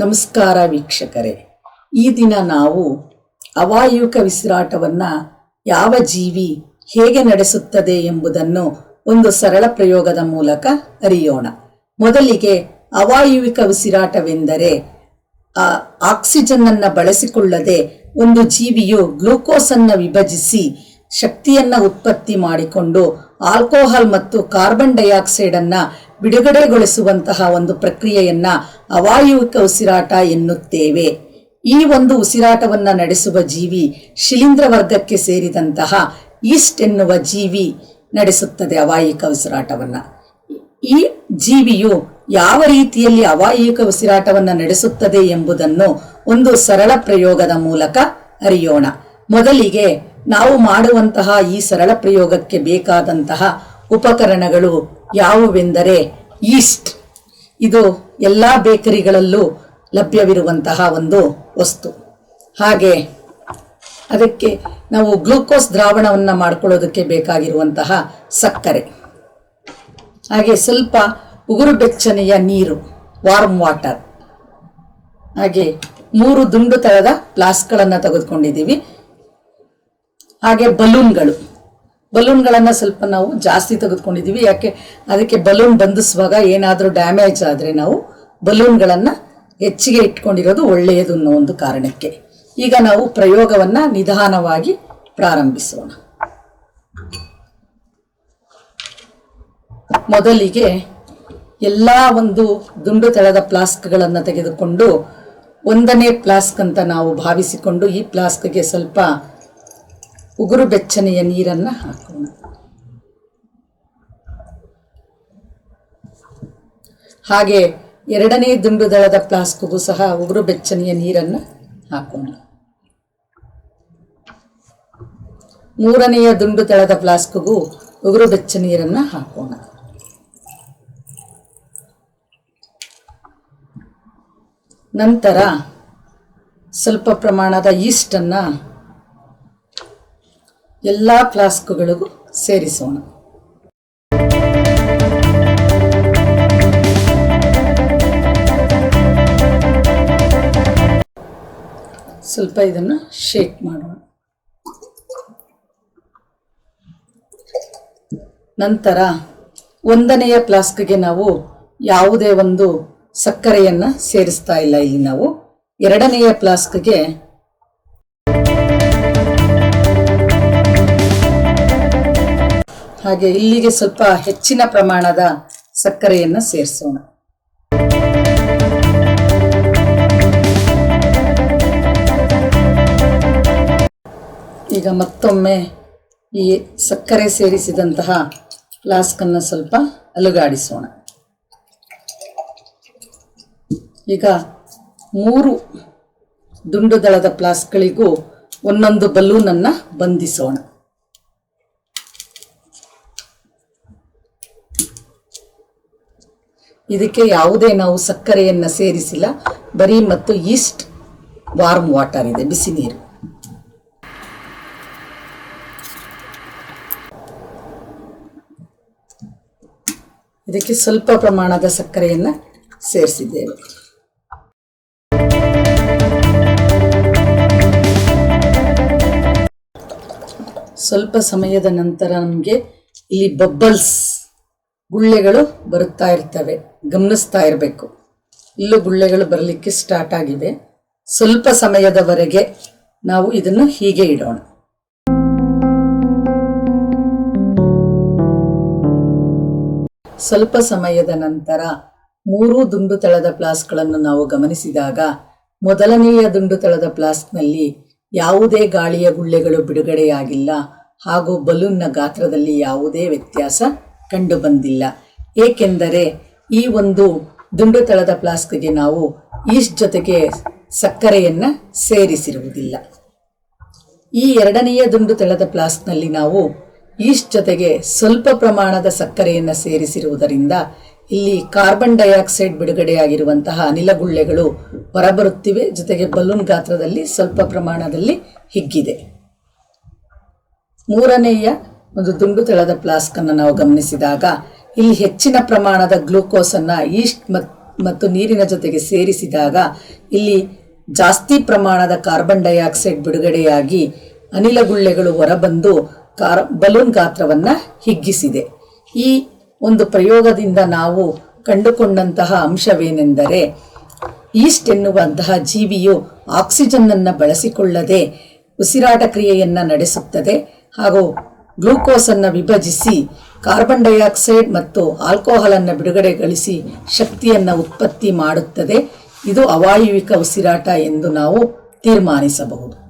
ನಮಸ್ಕಾರ ವೀಕ್ಷಕರೇ, ಈ ದಿನ ನಾವು ಅವಾಯುವಿಕ ಉಸಿರಾಟವನ್ನು ಯಾವ ಜೀವಿ ಹೇಗೆ ನಡೆಸುತ್ತದೆ ಎಂಬುದನ್ನು ಒಂದು ಸರಳ ಪ್ರಯೋಗದ ಮೂಲಕ ಅರಿಯೋಣ. ಮೊದಲಿಗೆ ಅವಾಯುವಿಕ ಉಸಿರಾಟವೆಂದರೆ ಆಕ್ಸಿಜನ್ ಅನ್ನು ಬಳಸಿಕೊಳ್ಳದೆ ಒಂದು ಜೀವಿಯು ಗ್ಲೂಕೋಸ್ ಅನ್ನು ವಿಭಜಿಸಿ ಶಕ್ತಿಯನ್ನು ಉತ್ಪತ್ತಿ ಮಾಡಿಕೊಂಡು ಆಲ್ಕೋಹಾಲ್ ಮತ್ತು ಕಾರ್ಬನ್ ಡೈಆಕ್ಸೈಡ್ ಅನ್ನು ಬಿಡುಗಡೆಗೊಳಿಸುವಂತಹ ಒಂದು ಪ್ರಕ್ರಿಯೆಯನ್ನ ಅವಾಯುವಿಕ ಉಸಿರಾಟ ಎನ್ನುತ್ತೇವೆ. ಈ ಒಂದು ಉಸಿರಾಟವನ್ನು ನಡೆಸುವ ಜೀವಿ ಶಿಲೀಂಧ್ರ ವರ್ಗಕ್ಕೆ ಸೇರಿದಂತಹ ಈಸ್ಟ್ ಎನ್ನುವ ಜೀವಿ ನಡೆಸುತ್ತದೆ ಅವಾಯುವಿಕ ಉಸಿರಾಟವನ್ನು. ಈ ಜೀವಿಯು ಯಾವ ರೀತಿಯಲ್ಲಿ ಅವಾಯುವಿಕ ಉಸಿರಾಟವನ್ನು ನಡೆಸುತ್ತದೆ ಎಂಬುದನ್ನು ಒಂದು ಸರಳ ಪ್ರಯೋಗದ ಮೂಲಕ ಅರಿಯೋಣ. ಮೊದಲಿಗೆ ನಾವು ಮಾಡುವಂತಹ ಈ ಸರಳ ಪ್ರಯೋಗಕ್ಕೆ ಬೇಕಾದಂತಹ ಉಪಕರಣಗಳು ಯಾವುವೆಂದರೆ ಈಸ್ಟ್. ಇದು ಎಲ್ಲ ಬೇಕರಿಗಳಲ್ಲೂ ಲಭ್ಯವಿರುವಂತಹ ಒಂದು ವಸ್ತು. ಹಾಗೆ ಅದಕ್ಕೆ ನಾವು ಗ್ಲೂಕೋಸ್ ದ್ರಾವಣವನ್ನು ಮಾಡ್ಕೊಳ್ಳೋದಕ್ಕೆ ಬೇಕಾಗಿರುವಂತಹ ಸಕ್ಕರೆ, ಹಾಗೆ ಸ್ವಲ್ಪ ಉಗುರು ಬೆಚ್ಚನೆಯ ನೀರು, ವಾರ್ಮ್ ವಾಟರ್, ಹಾಗೆ 3 ದುಂಡು ತಳದ ಫ್ಲಾಸ್ಕ್ಗಳನ್ನು ತೆಗೆದುಕೊಂಡಿದ್ದೀವಿ. ಹಾಗೆ ಬಲೂನ್ಗಳನ್ನು ಸ್ವಲ್ಪ ನಾವು ಜಾಸ್ತಿ ತೆಗೆದುಕೊಂಡಿದ್ದೀವಿ. ಯಾಕೆ ಅದಕ್ಕೆ ಬಲೂನ್ ಬಂಧಿಸುವಾಗ ಏನಾದರೂ ಡ್ಯಾಮೇಜ್ ಆದರೆ ನಾವು ಬಲೂನ್ಗಳನ್ನು ಹೆಚ್ಚಿಗೆ ಇಟ್ಕೊಂಡಿರೋದು ಒಳ್ಳೆಯದು ಅನ್ನೋ ಒಂದು ಕಾರಣಕ್ಕೆ. ಈಗ ನಾವು ಪ್ರಯೋಗವನ್ನು ನಿಧಾನವಾಗಿ ಪ್ರಾರಂಭಿಸೋಣ. ಮೊದಲಿಗೆ ಎಲ್ಲ ಒಂದು ದುಂಡು ತಳದ ಫ್ಲಾಸ್ಕ್ಗಳನ್ನು ತೆಗೆದುಕೊಂಡು 1ನೇ ಫ್ಲಾಸ್ಕ್ ಅಂತ ನಾವು ಭಾವಿಸಿಕೊಂಡು ಈ ಫ್ಲಾಸ್ಕ್ಗೆ ಸ್ವಲ್ಪ ಉಗುರು ಬೆಚ್ಚನೆಯ ನೀರನ್ನು ಹಾಕೋಣ. ಹಾಗೆ 2ನೇ ದುಂಡು ದಳದ ಫ್ಲಾಸ್ಕ್ಗೂ ಸಹ ಉಗುರು ಬೆಚ್ಚನೆಯ ನೀರನ್ನು ಹಾಕೋಣ. 3ನೆಯ ದುಂಡು ದಳದ ಫ್ಲಾಸ್ಕ್ಗೂ ಉಗುರು ಬೆಚ್ಚ ನೀರನ್ನು ಹಾಕೋಣ. ನಂತರ ಸ್ವಲ್ಪ ಪ್ರಮಾಣದ ಈಸ್ಟನ್ನು ಎಲ್ಲ ಫ್ಲಾಸ್ಕ್ಗಳಿಗೂ ಸೇರಿಸೋಣ. ಸ್ವಲ್ಪ ಇದನ್ನು ಶೇಕ್ ಮಾಡೋಣ. ನಂತರ 1ನೆಯ ಫ್ಲಾಸ್ಕ್ಗೆ ನಾವು ಯಾವುದೇ ಒಂದು ಸಕ್ಕರೆಯನ್ನು ಸೇರಿಸ್ತಾ ಇಲ್ಲ. ಇಲ್ಲಿ ನಾವು 2ನೆಯ ಫ್ಲಾಸ್ಕ್ಗೆ ಹಾಗೆ ಇಲ್ಲಿಗೆ ಸ್ವಲ್ಪ ಹೆಚ್ಚಿನ ಪ್ರಮಾಣದ ಸಕ್ಕರೆಯನ್ನು ಸೇರಿಸೋಣ. ಈಗ ಮತ್ತೊಮ್ಮೆ ಈ ಸಕ್ಕರೆ ಸೇರಿಸಿದಂತಹ ಫ್ಲಾಸ್ಕನ್ನು ಸ್ವಲ್ಪ ಅಲುಗಾಡಿಸೋಣ. ಈಗ 3 ದುಂಡು ದಳದ ಫ್ಲಾಸ್ಕ್ಗಳಿಗೂ ಒಂದೊಂದು ಬಲೂನನ್ನು ಬಂಧಿಸೋಣ. ಇದಕ್ಕೆ ಯಾವುದೇ ನಾವು ಸಕ್ಕರೆಯನ್ನು ಸೇರಿಸಿಲ್ಲ, ಬರೀ ಮತ್ತು ಈಸ್ಟ್, ವಾರ್ಮ್ ವಾಟರ್ ಇದೆ, ಬಿಸಿ ನೀರು. ಇದಕ್ಕೆ ಸ್ವಲ್ಪ ಪ್ರಮಾಣದ ಸಕ್ಕರೆಯನ್ನು ಸೇರಿಸಿದ್ದೇವೆ. ಸ್ವಲ್ಪ ಸಮಯದ ನಂತರ ನಮಗೆ ಇಲ್ಲಿ ಬಬ್ಬಲ್ಸ್, ಗುಳ್ಳೆಗಳು ಬರುತ್ತಾ ಇರ್ತವೆ, ಗಮನಿಸ್ತಾ ಇರಬೇಕು. ಇಲ್ಲೂ ಗುಳ್ಳೆಗಳು ಬರಲಿಕ್ಕೆ ಸ್ಟಾರ್ಟ್ ಆಗಿವೆ. ಸ್ವಲ್ಪ ಸಮಯದವರೆಗೆ ನಾವು ಇದನ್ನು ಹೀಗೆ ಇಡೋಣ. ಸ್ವಲ್ಪ ಸಮಯದ ನಂತರ 3 ದುಂಡು ತಳದ ಫ್ಲಾಸ್ಕ್ಗಳನ್ನು ನಾವು ಗಮನಿಸಿದಾಗ 1ನೆಯ ದುಂಡು ತಳದ ಫ್ಲಾಸ್ಕ್ನಲ್ಲಿ ಯಾವುದೇ ಗಾಳಿಯ ಗುಳ್ಳೆಗಳು ಬಿಡುಗಡೆಯಾಗಿಲ್ಲ, ಹಾಗೂ ಬಲೂನ್ನ ಗಾತ್ರದಲ್ಲಿ ಯಾವುದೇ ವ್ಯತ್ಯಾಸ ಕಂಡು ಬಂದಿಲ್ಲ. ಏಕೆಂದರೆ ಈ ಒಂದು ದುಂಡು ತಳದ ಫ್ಲಾಸ್ಕ್ಗೆ ನಾವು ಈಸ್ಟ್ ಜೊತೆಗೆ ಸಕ್ಕರೆಯನ್ನು ಸೇರಿಸಿರುವುದಿಲ್ಲ. ಈ 2ನೆಯ ದುಂಡು ತಳದ ಫ್ಲಾಸ್ಕ್ನಲ್ಲಿ ನಾವು ಈಸ್ಟ್ ಜೊತೆಗೆ ಸ್ವಲ್ಪ ಪ್ರಮಾಣದ ಸಕ್ಕರೆಯನ್ನು ಸೇರಿಸಿರುವುದರಿಂದ ಇಲ್ಲಿ ಕಾರ್ಬನ್ ಡೈಆಕ್ಸೈಡ್ ಬಿಡುಗಡೆಯಾಗಿರುವಂತಹ ಅನಿಲಗುಳ್ಳೆಗಳು ಹೊರಬರುತ್ತಿವೆ. ಜೊತೆಗೆ ಬಲೂನ್ ಗಾತ್ರದಲ್ಲಿ ಸ್ವಲ್ಪ ಪ್ರಮಾಣದಲ್ಲಿ ಹಿಗ್ಗಿದೆ. 3ನೆಯ ಒಂದು ದುಂಡು ತಳದ ಫ್ಲಾಸ್ಕ್ ಅನ್ನು ನಾವು ಗಮನಿಸಿದಾಗ ಇಲ್ಲಿ ಹೆಚ್ಚಿನ ಪ್ರಮಾಣದ ಗ್ಲೂಕೋಸ್ ಅನ್ನ ಈಸ್ಟ್ ಮತ್ತು ನೀರಿನ ಜೊತೆಗೆ ಸೇರಿಸಿದಾಗ ಇಲ್ಲಿ ಜಾಸ್ತಿ ಪ್ರಮಾಣದ ಕಾರ್ಬನ್ ಡೈಆಕ್ಸೈಡ್ ಬಿಡುಗಡೆಯಾಗಿ ಅನಿಲ ಗುಳ್ಳೆಗಳು ಹೊರಬಂದು ಬಲೂನ್ ಗಾತ್ರವನ್ನು ಹಿಗ್ಗಿಸಿದೆ. ಈ ಒಂದು ಪ್ರಯೋಗದಿಂದ ನಾವು ಕಂಡುಕೊಂಡಂತಹ ಅಂಶವೇನೆಂದರೆ, ಈಸ್ಟ್ ಎನ್ನುವಂತಹ ಜೀವಿಯು ಆಕ್ಸಿಜನ್ನನ್ನು ಬಳಸಿಕೊಳ್ಳದೆ ಉಸಿರಾಟ ಕ್ರಿಯೆಯನ್ನು ನಡೆಸುತ್ತದೆ ಹಾಗೂ ಗ್ಲೂಕೋಸನ್ನು ವಿಭಜಿಸಿ ಕಾರ್ಬನ್ ಡೈಆಕ್ಸೈಡ್ ಮತ್ತು ಆಲ್ಕೋಹಾಲನ್ನು ಬಿಡುಗಡೆಗೊಳಿಸಿ ಶಕ್ತಿಯನ್ನು ಉತ್ಪತ್ತಿ ಮಾಡುತ್ತದೆ. ಇದು ಅವಾಯವಿಕ ಉಸಿರಾಟ ಎಂದು ನಾವು ತೀರ್ಮಾನಿಸಬಹುದು.